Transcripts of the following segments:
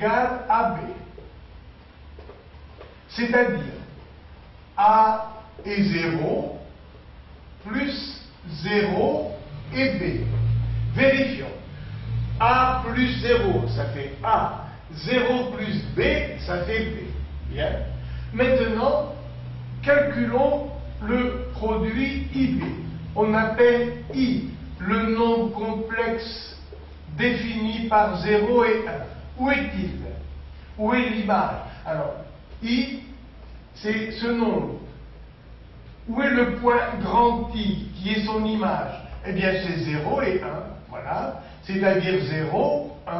égale AB. C'est-à-dire A est 0 plus 0 et B. Vérifions. A plus 0, ça fait A. 0 plus B, ça fait B. Bien. Maintenant, calculons le produit IB. On appelle I le nombre complexe défini par 0 et 1. Où est-il? Où est l'image? Alors, I, c'est ce nombre. Où est le point grand I qui est son image? Eh bien, c'est 0 et 1. Voilà. C'est-à-dire 0, 1.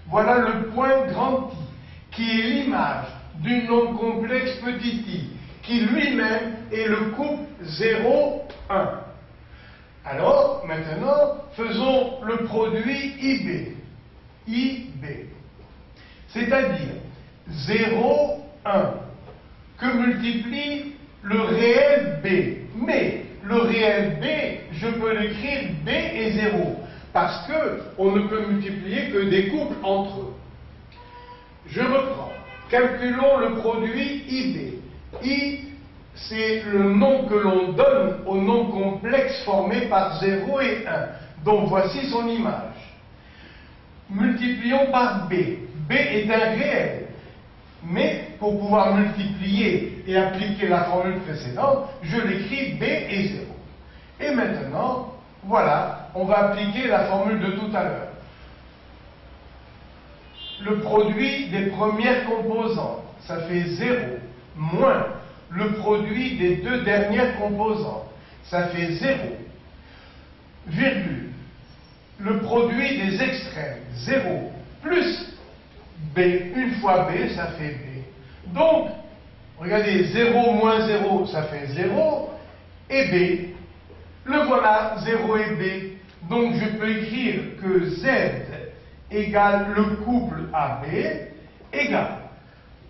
Voilà le point grand I, qui est l'image du nombre complexe petit i, qui lui-même est le couple 0, 1. Alors, maintenant, faisons le produit IB. IB. C'est-à-dire 0, 1, que multiplie le réel B. Mais le réel B, je peux l'écrire B est 0, parce qu'on ne peut multiplier que des couples entre eux. Je reprends. Calculons le produit IB. I, c'est le nom que l'on donne au nombre complexe formé par 0 et 1. Donc voici son image. Multiplions par B. B est un réel. Mais pour pouvoir multiplier et appliquer la formule précédente, je l'écris B est 0. Et maintenant, voilà, on va appliquer la formule de tout à l'heure. Le produit des premières composantes, ça fait 0, moins le produit des deux dernières composantes, ça fait 0, virgule, le produit des extrêmes, 0, plus B, une fois B, ça fait B. Donc, regardez, 0 moins 0, ça fait 0, et B, le voilà, 0 et B. Donc, je peux écrire que Z égale le couple AB égale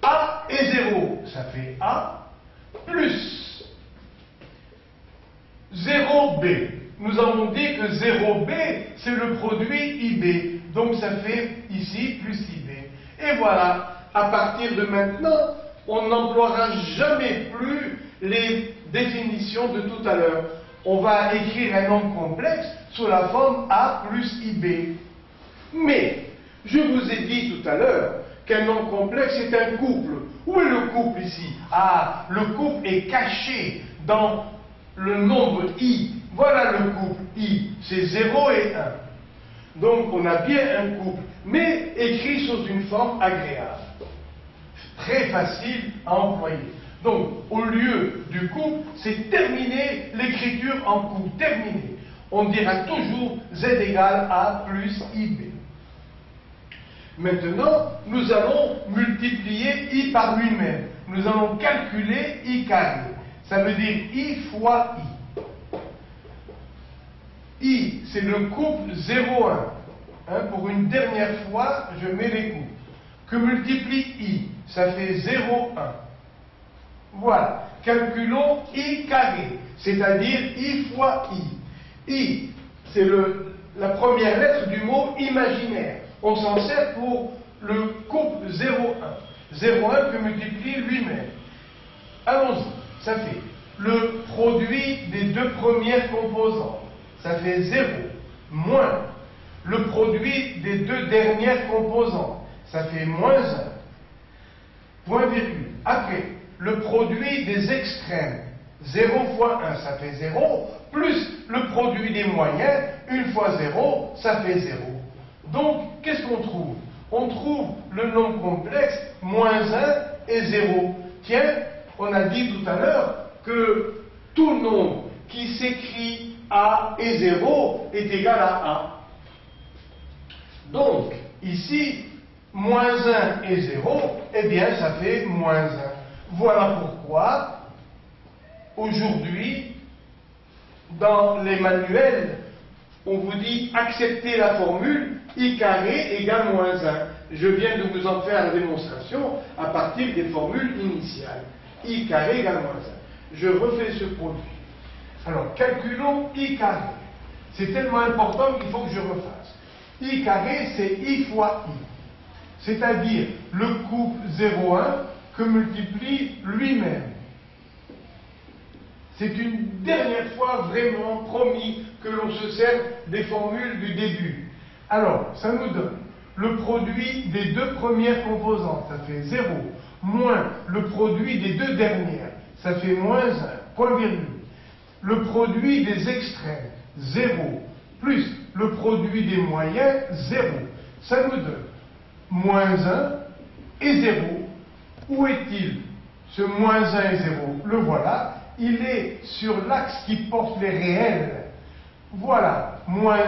A et 0, ça fait A, plus 0B. Nous avons dit que 0B, c'est le produit IB. Donc ça fait ici plus IB. Et voilà, à partir de maintenant, on n'emploiera jamais plus les définitions de tout à l'heure. On va écrire un nombre complexe sous la forme A plus IB. Mais, je vous ai dit tout à l'heure qu'un nombre complexe est un couple. Où est le couple ici? Ah, le couple est caché dans le nombre I. Voilà le couple I, c'est 0 et 1. Donc on a bien un couple, mais écrit sous une forme agréable. Très facile à employer. Donc, au lieu du couple, c'est terminé l'écriture en couple. Terminé. On dira toujours Z égale A plus IB. Maintenant, nous allons multiplier I par lui-même. Nous allons calculer I carré. Ça veut dire I fois I. I, c'est le couple 0,1. Pour une dernière fois, je mets les couples. Que multiplie I? Ça fait 0,1. Voilà. Calculons I carré, c'est-à-dire I fois I. I, c'est la première lettre du mot imaginaire. On s'en sert pour le couple 0,1. 0,1 que multiplie lui-même. Allons-y. Ça fait le produit des deux premières composantes. Ça fait 0, moins le produit des deux dernières composantes. Ça fait moins 1. Point virgule. Après, le produit des extrêmes. 0 fois 1, ça fait 0, plus le produit des moyens, 1 fois 0, ça fait 0. Donc, qu'est-ce qu'on trouve? On trouve le nombre complexe, moins 1 et 0. Tiens, on a dit tout à l'heure que tout nombre qui s'écrit A et 0 est égal à A. Donc, ici, moins 1 et 0, eh bien, ça fait moins 1. Voilà pourquoi, aujourd'hui, dans les manuels, on vous dit acceptez la formule I carré égale moins 1. Je viens de vous en faire la démonstration à partir des formules initiales. I carré égale moins 1. Je refais ce produit. Alors, calculons I carré. C'est tellement important qu'il faut que je refasse. I carré, c'est I fois I. C'est-à-dire le couple 0,1 que multiplie lui-même. C'est une dernière fois vraiment promis que l'on se sert des formules du début. Alors, ça nous donne le produit des deux premières composantes, ça fait 0, moins le produit des deux dernières, ça fait moins 1, point virgule. Le produit des extrêmes, 0, plus le produit des moyens, 0. Ça nous donne moins 1 et 0. Où est-il, ce moins 1 et 0? Le voilà. Il est sur l'axe qui porte les réels. Voilà, moins 1.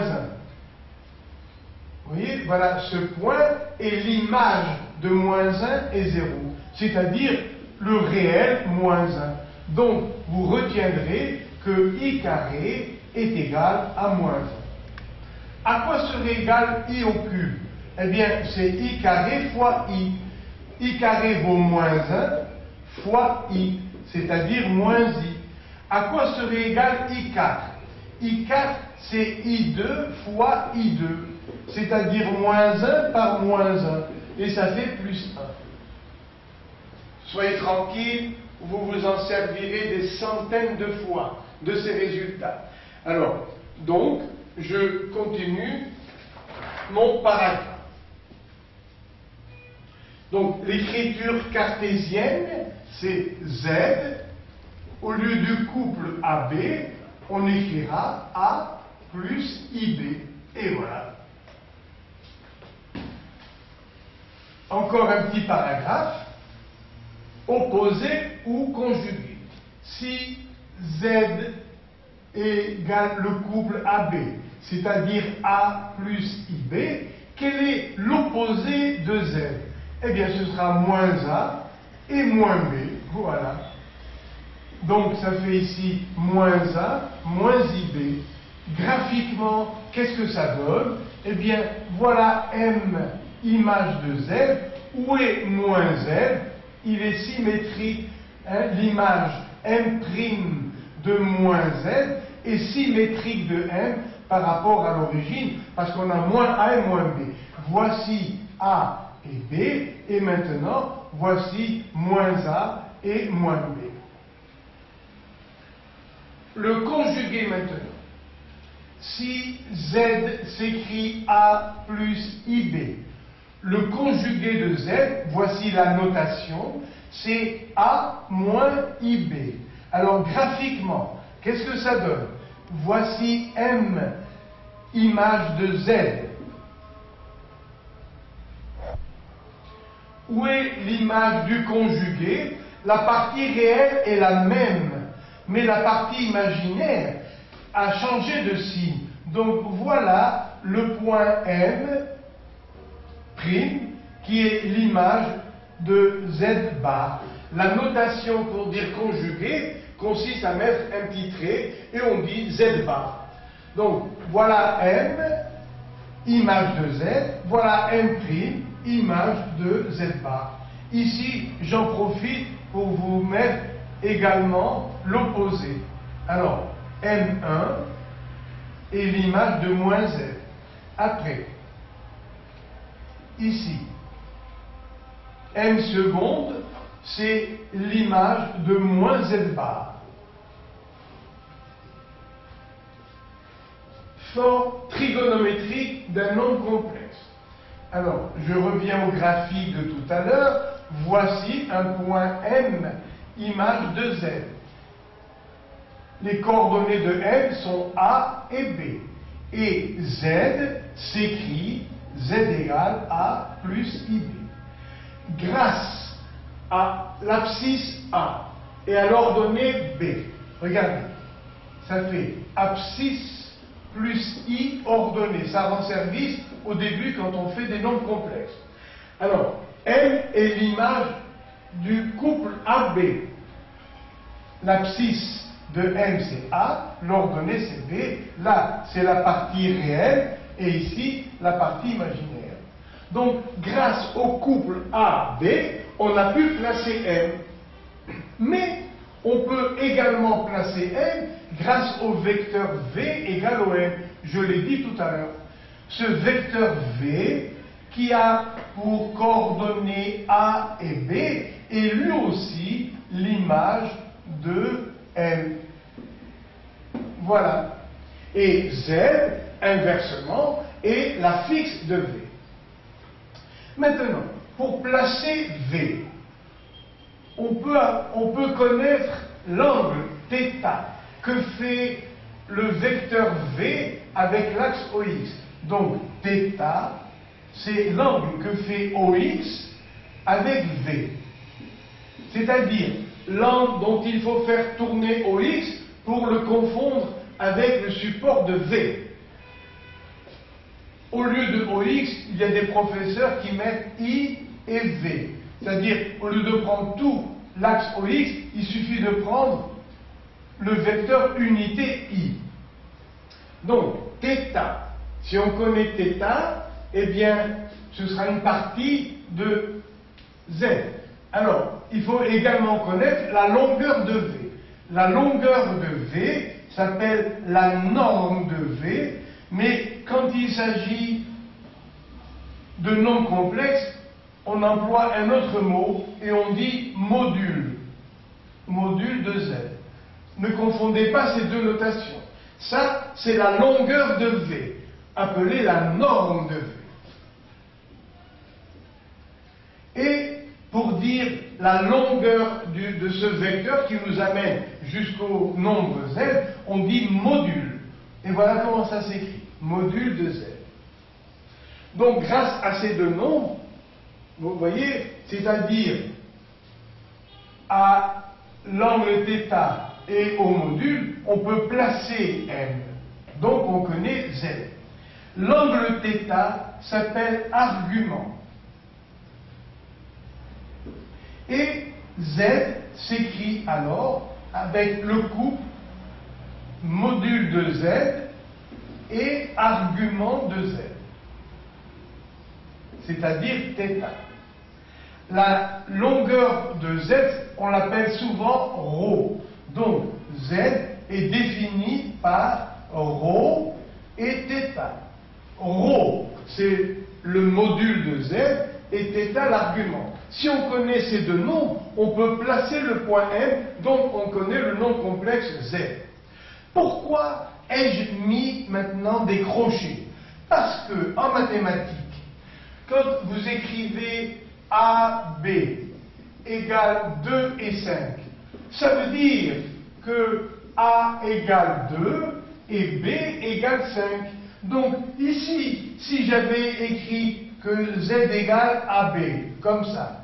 Vous voyez, voilà, ce point est l'image de moins 1 et 0, c'est-à-dire le réel moins 1. Donc, vous retiendrez que I carré est égal à moins 1. À quoi serait égal I au cube? Eh bien, c'est I carré fois I. I carré vaut moins 1 fois I, c'est-à-dire moins I. À quoi serait égal I4? I4, c'est I2 fois I2, c'est-à-dire moins 1 par moins 1, et ça fait plus 1. Soyez tranquille, vous vous en servirez des centaines de fois de ces résultats. Alors, donc, je continue mon paragraphe. Donc, l'écriture cartésienne, c'est Z. Au lieu du couple AB, on écrira A plus IB. Et voilà. Encore un petit paragraphe. Opposé ou conjugué. Si Z égale le couple AB, c'est-à-dire A plus IB, quel est l'opposé de Z? Eh bien, ce sera moins A et moins B. Voilà. Donc, ça fait ici moins A, moins IB. Graphiquement, qu'est-ce que ça donne? Eh bien, voilà M, image de Z. Où est moins Z? Il est symétrique. Hein, l'image M' de moins Z est symétrique de M par rapport à l'origine, parce qu'on a moins A et moins B. Voici A et B, et maintenant, voici moins A et moins B. Le conjugué maintenant. Si Z s'écrit A plus IB, le conjugué de Z, voici la notation, c'est A moins IB. Alors graphiquement, qu'est-ce que ça donne? Voici M, image de Z. Où est l'image du conjugué? La partie réelle est la même, mais la partie imaginaire a changé de signe. Donc voilà le point M' qui est l'image de Z bar. La notation pour dire conjugué consiste à mettre un petit trait et on dit Z bar. Donc voilà M, image de Z, voilà M', image de Z bar. Ici, j'en profite pour vous mettre également l'opposé. Alors, M1 est l'image de moins Z. Après, ici, M seconde, c'est l'image de moins Z bar. Forme trigonométrique d'un nombre complexe. Alors, je reviens au graphique de tout à l'heure. Voici un point M, image de Z. Les coordonnées de M sont A et B. Et Z s'écrit Z égale A plus IB. Grâce à l'abscisse A et à l'ordonnée B, regardez, ça fait abscisse plus I ordonnée. Ça rend service au début quand on fait des nombres complexes. Alors, M est l'image du couple AB. L'abscisse de M c'est A, l'ordonnée c'est B. Là, c'est la partie réelle et ici, la partie imaginaire. Donc, grâce au couple AB, on a pu placer M. Mais on peut également placer M grâce au vecteur V égale au M. Je l'ai dit tout à l'heure. ce vecteur V qui a pour coordonnées A et B est lui aussi l'image de M. Voilà. Et Z, inversement, est la fixe de V. Maintenant, pour placer V, on peut connaître l'angle θ que fait le vecteur V avec l'axe OX. Donc, θ, c'est l'angle que fait OX avec V. C'est-à-dire l'angle dont il faut faire tourner OX pour le confondre avec le support de V. Au lieu de OX, il y a des professeurs qui mettent I et V. C'est-à-dire, au lieu de prendre tout l'axe OX, il suffit de prendre le vecteur unité I. Donc, θ, si on connaît θ, eh bien, ce sera une partie de Z. Alors, il faut également connaître la longueur de V. La longueur de V s'appelle la norme de V, mais quand il s'agit de nombres complexes, on emploie un autre mot et on dit module. Module de Z. Ne confondez pas ces deux notations. Ça, c'est la longueur de V, appelée la norme de V. Et pour dire la longueur de ce vecteur qui nous amène jusqu'au nombre Z, on dit module. Et voilà comment ça s'écrit, module de Z. Donc grâce à ces deux nombres, vous voyez, c'est-à-dire à l'angle θ et au module, on peut placer M. Donc on connaît Z. L'angle θ s'appelle argument. Et Z s'écrit alors avec le couple module de Z et argument de Z, c'est-à-dire θ. La longueur de Z, on l'appelle souvent ρ. Donc Z est défini par ρ et θ. ρ, c'est le module de Z et θ l'argument. Si on connaît ces deux nombres, on peut placer le point M, donc on connaît le nombre complexe Z. Pourquoi ai-je mis maintenant des crochets? Parce que en mathématiques, quand vous écrivez AB égale 2 et 5, ça veut dire que A égale 2 et B égale 5. Donc ici, si j'avais écrit que Z égale AB, comme ça,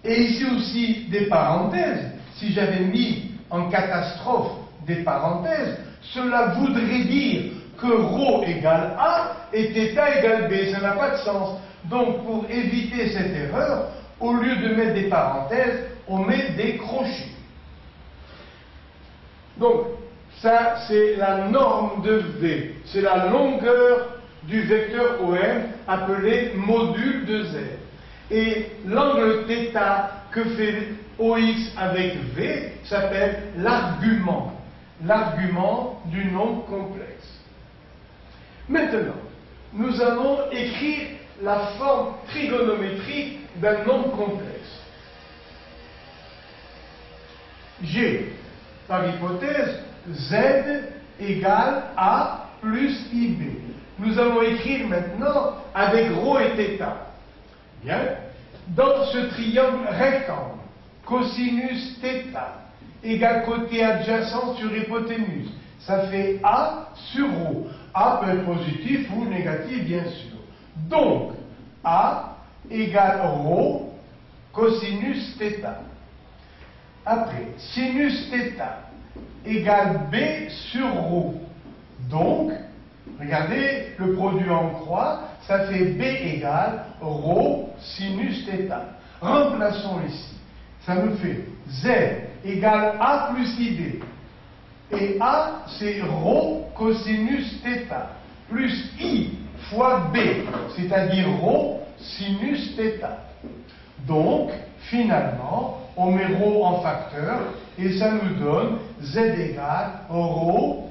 et ici aussi des parenthèses, si j'avais mis en catastrophe des parenthèses, cela voudrait dire que ρ égale A et θ égale B. Ça n'a pas de sens. Donc pour éviter cette erreur, au lieu de mettre des parenthèses, on met des crochets. Donc ça c'est la norme de V. C'est la longueur du vecteur OM appelé module de Z. Et l'angle θ que fait OX avec V s'appelle l'argument. L'argument du nombre complexe. Maintenant, nous allons écrire la forme trigonométrique d'un nombre complexe. J'ai, par hypothèse, Z égale A plus IB. Nous allons écrire maintenant avec ρ et θ. Bien. Dans ce triangle rectangle, cosinus θ égale côté adjacent sur hypoténuse. Ça fait A sur ρ. A peut être positif ou négatif, bien sûr. Donc, A égale ρ cosinus θ. Après, sinus θ égale B sur ρ. Donc, regardez le produit en croix, ça fait B égale ρ sinus θ. Remplaçons ici. Ça nous fait Z égale A plus IB. Et A, c'est ρ cosinus θ, plus I fois B, c'est-à-dire ρ sinus θ. Donc, finalement, on met ρ en facteur, et ça nous donne Z égale ρ